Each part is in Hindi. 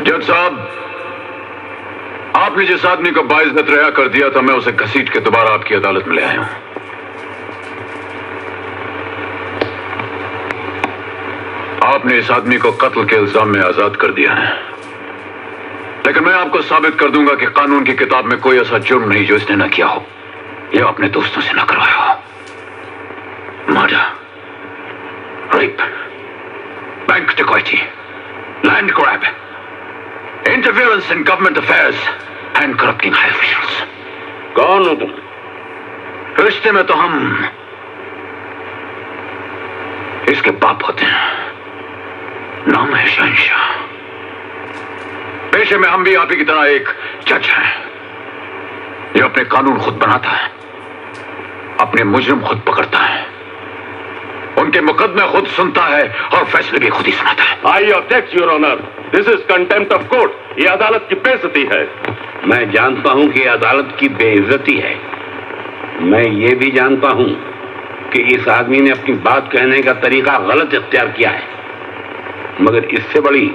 जज साहब, आपने जिस आदमी को बाइज्जत रिहा कर दिया था, मैं उसे घसीट के दोबारा आपकी अदालत में ले आया हूं। आपने इस आदमी को कत्ल के इल्जाम में आजाद कर दिया है, लेकिन मैं आपको साबित कर दूंगा कि कानून की किताब में कोई ऐसा जुर्म नहीं जो इसने न किया हो या अपने दोस्तों से न करवाया हो। मर्डर, रेप, बैंक डकैती, land grab, interference in government affairs and corrupting high officials. कौन हो तुम? रिश्ते में तो हम इसके बाप होते हैं। नाम है शहंशाह। पेशे में हम भी आप ही की तरह एक जज हैं जो अपने कानून खुद बनाता है, अपने मुजरिम खुद पकड़ता है, उनके मुकदमे खुद सुनता है और फैसले भी खुद ही सुनाता है। I object your honour, this is contempt of court. ये अदालत की बेइज्जती है। मैं जानता हूं कि अदालत की बेइज्जती है। मैं ये भी जानता हूं कि इस आदमी ने अपनी बात कहने का तरीका गलत इख्तियार किया है, मगर इससे बड़ी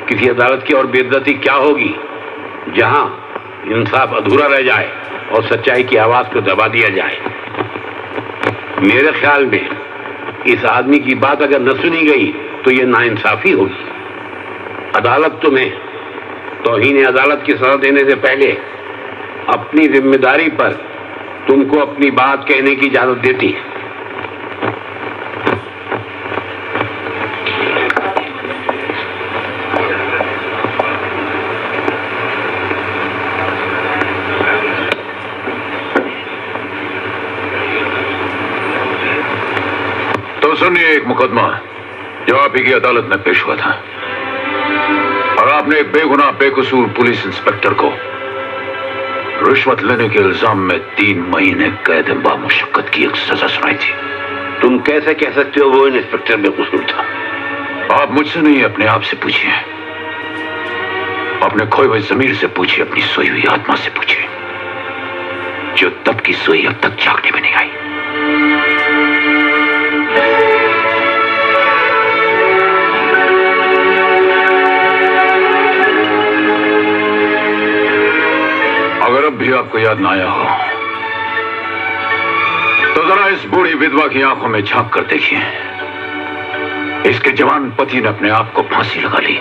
किसी अदालत की और बेइज्जती क्या होगी जहां इंसाफ अधूरा रह जाए और सच्चाई की आवाज को दबा दिया जाए। मेरे ख्याल में इस आदमी की बात अगर न सुनी गई तो ये नाइंसाफी होगी। अदालत तुम्हें तौहीन अदालत की सजा देने से पहले अपनी जिम्मेदारी पर तुमको अपनी बात कहने की इजाजत देती है। सुनिए, एक मुकदमा जो आप ही की अदालत में पेश हुआ था और आपने एक बेगुनाह बेकसूर पुलिस इंस्पेक्टर को रिश्वत लेने के इल्जाम में 3 महीने कैद बामुशक्कत की एक सजा सुनाई थी। तुम कैसे कह सकते हो वो इंस्पेक्टर बेकसूर था? आप मुझसे नहीं, अपने आप से पूछिए, अपने खोए हुए जमीर से पूछिए, अपनी सोई हुई आत्मा से पूछिए जो तब की सोई अब तक जागने में नहीं आई। अगर अब भी आपको याद ना आया हो तो जरा इस बूढ़ी विधवा की आंखों में झांक कर देखिए। इसके जवान पति ने अपने आप को फांसी लगा ली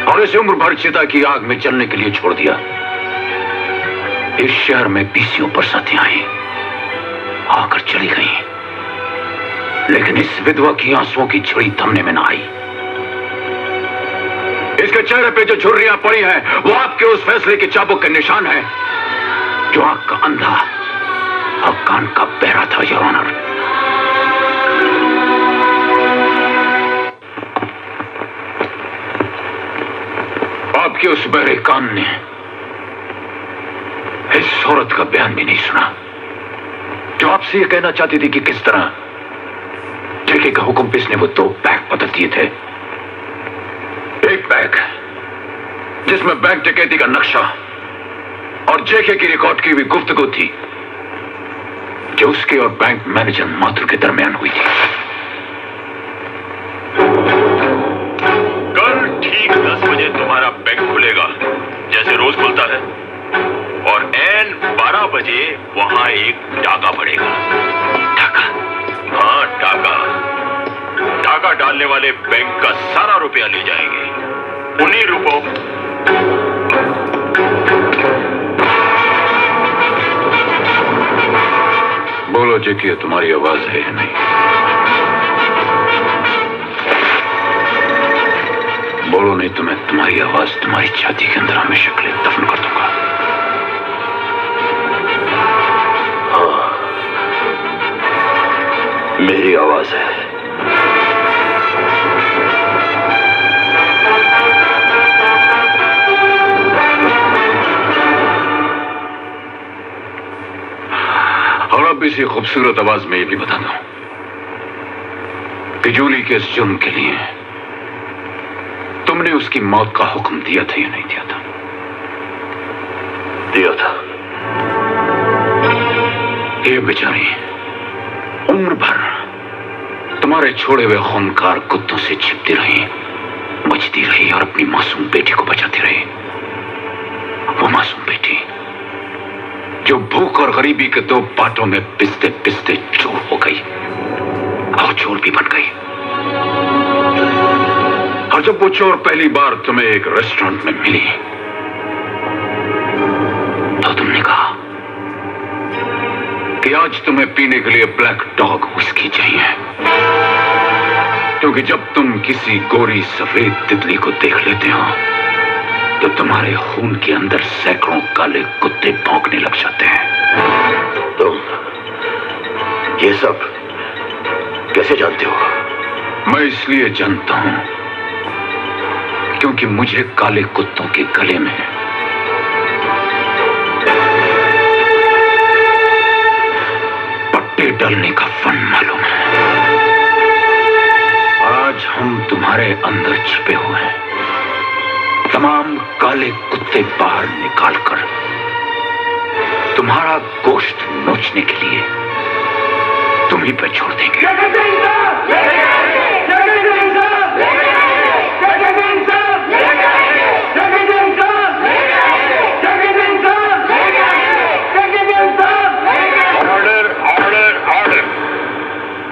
और इस उम्र भर चिता की आग में जलने के लिए छोड़ दिया। इस शहर में पीसियों बरसातें आई, आकर चली गई, लेकिन इस विधवा की आंसुओं की झड़ी थमने में ना आई। इसके चेहरे पे जो झुर्रियां पड़ी हैं वो आपके उस फैसले के चाबुक के निशान हैं जो आंख का अंधा और कान का बहरा था, योर ऑनर। आपके उस बहरे कान ने इस औरत का बयान भी नहीं सुना जो आपसे ये कहना चाहती थी कि किस तरह जेके का हुक्म पे इसने वो 2 बैग बदल दिए थे। एक बैग जिसमें बैंक डकैती का नक्शा और जेके की रिकॉर्ड की हुई गुफ्तगू थी जो उसके और बैंक मैनेजर माथुर के दरमियान हुई थी। कल ठीक 10 बजे तुम्हारा बैंक खुलेगा जैसे रोज खुलता है और ऐन 12 बजे वहां एक डाका पड़ेगा। डाका? हाँ, डाका। डाका डालने वाले बैंक का सारा रुपया ले जाएंगे। उन्हीं रुपयों बोलो जेके, तुम्हारी आवाज है या नहीं? बोलो, नहीं तो मैं तुम्हारी आवाज तुम्हारी छाती के अंदर हमेशा के लिए दफन कर दूंगा। हाँ, मेरी आवाज है। और अब इसी खूबसूरत आवाज में ये भी बता दूं कि जूली के इस जुर्म के लिए तुमने उसकी मौत का हुक्म दिया था या नहीं दिया था? दिया था। ये बेचारी उम्र भर तुम्हारे छोड़े हुए खूनकार कुत्तों से छिपती रही, बचती रही और अपनी मासूम बेटी जो भूख और गरीबी के दो बातों में पिसते पिसते चोर हो गई और चोर भी बन गई। और जब वो चोर पहली बार तुम्हें एक रेस्टोरेंट में मिली तो तुमने कहा कि आज तुम्हें पीने के लिए ब्लैक डॉग विस्की चाहिए, क्योंकि जब तुम किसी गोरी सफेद तितली को देख लेते हो तो तुम्हारे खून के अंदर सैकड़ों काले कुत्ते भौंकने लग जाते हैं। तुम ये सब कैसे जानते हो? मैं इसलिए जानता हूं क्योंकि मुझे काले कुत्तों के गले में पट्टे डालने का फन मालूम है। आज हम तुम्हारे अंदर छिपे हुए हैं, तमाम काले कुत्ते बाहर निकालकर तुम्हारा गोश्त नोचने के लिए तुम ही पे छोड़ देंगे। Order order order,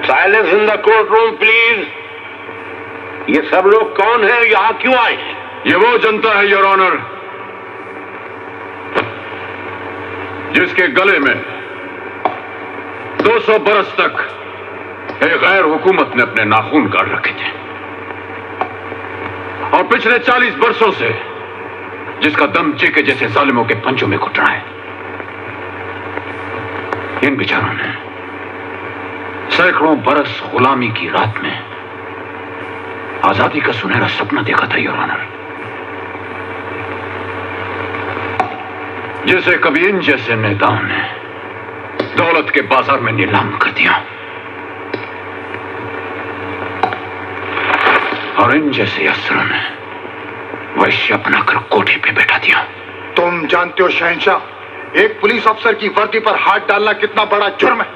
silence in the court room please. ये सब लोग कौन है, यहां क्यों आए हैं? ये वो जनता है योर ऑनर जिसके गले में 200 बरस तक एक गैर हुकूमत ने अपने नाखून काट रखे थे, और पिछले 40 वर्षों से जिसका दम चीके जैसे जालिमों के पंजों में घुट रहा है। इन बेचारों ने सैकड़ों बरस गुलामी की रात में आजादी का सुनहरा सपना देखा था योर ऑनर, जिसे कभी इन जैसे नेताओं ने दौलत के बाजार में नीलाम कर दिया और इन जैसे अफसरों ने वैश्य अपनाकर कोठी पे बैठा दिया। तुम जानते हो शहंशाह, एक पुलिस अफसर की वर्दी पर हाथ डालना कितना बड़ा जुर्म है।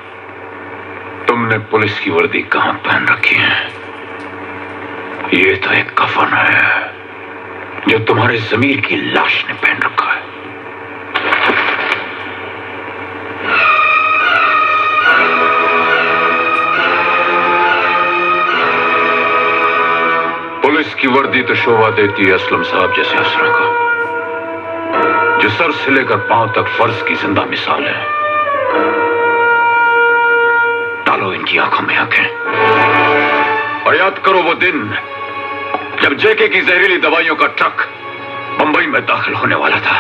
तुमने पुलिस की वर्दी कहां पहन रखी है? ये तो एक कफन है जो तुम्हारे जमीर की लाश ने पहन रखा है। पुलिस की वर्दी तो शोभा देती है असलम साहब जैसे अफसरों को, जो सर से लेकर पांव तक फर्ज की जिंदा मिसाल है। डालो इनकी आंखों में आंखें और याद करो वो दिन जब जेके की जहरीली दवाइयों का ट्रक बंबई में दाखिल होने वाला था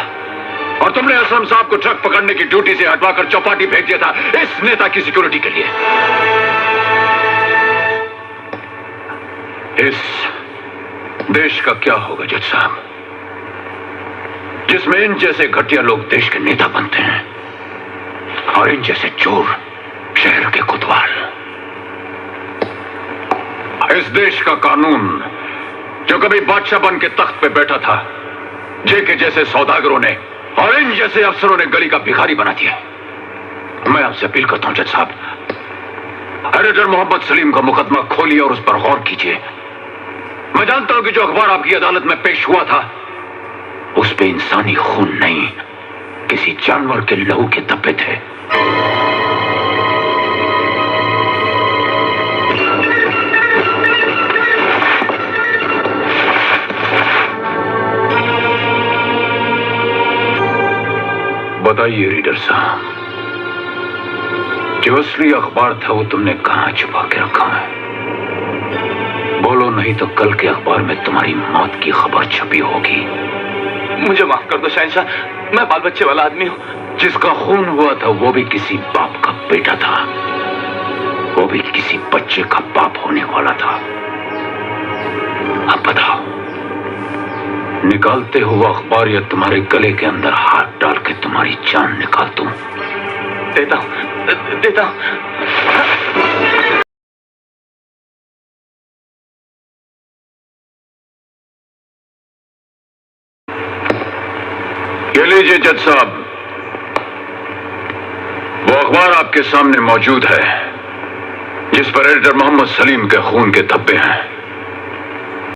और तुमने असलम साहब को ट्रक पकड़ने की ड्यूटी से हटवाकर चौपाटी भेज दिया था इस नेता की सिक्योरिटी के लिए। इस देश का क्या होगा जज साहब, जिसमें इन जैसे घटिया लोग देश के नेता बनते हैं और इन जैसे चोर शहर के कोतवाल। इस देश का कानून जो कभी बादशाह बन के तख्त पे बैठा था, जेके जैसे सौदागरों ने और इन जैसे अफसरों ने गली का भिखारी बना दिया। मैं आपसे अपील करता हूं जज साहब, एडिटर मोहम्मद सलीम का मुकदमा खोलिए और उस पर गौर कीजिए। मैं जानता हूं कि जो अखबार आपकी अदालत में पेश हुआ था उस पे इंसानी खून नहीं, किसी जानवर के लहू के धब्बे थे। बताइए रीडर साहब, जो असली अखबार था वो तुमने कहां छुपा के रखा है? बोलो, नहीं तो कल के अखबार में तुम्हारी मौत की खबर छपी होगी। मुझे माफ कर दो शहंशाह, मैं बाल बच्चे वाला आदमी हूं। जिसका खून हुआ था वो भी किसी बाप का बेटा था, वो भी किसी बच्चे का बाप होने वाला था। अब बताओ, निकालते हुआ अखबार या तुम्हारे गले के अंदर हाथ डाल के तुम्हारी जान निकाल दूं? देता हूं, देता हूं। ये लीजिए जज साहब, वो अखबार आपके सामने मौजूद है जिस पर एडिटर मोहम्मद सलीम के खून के धब्बे हैं।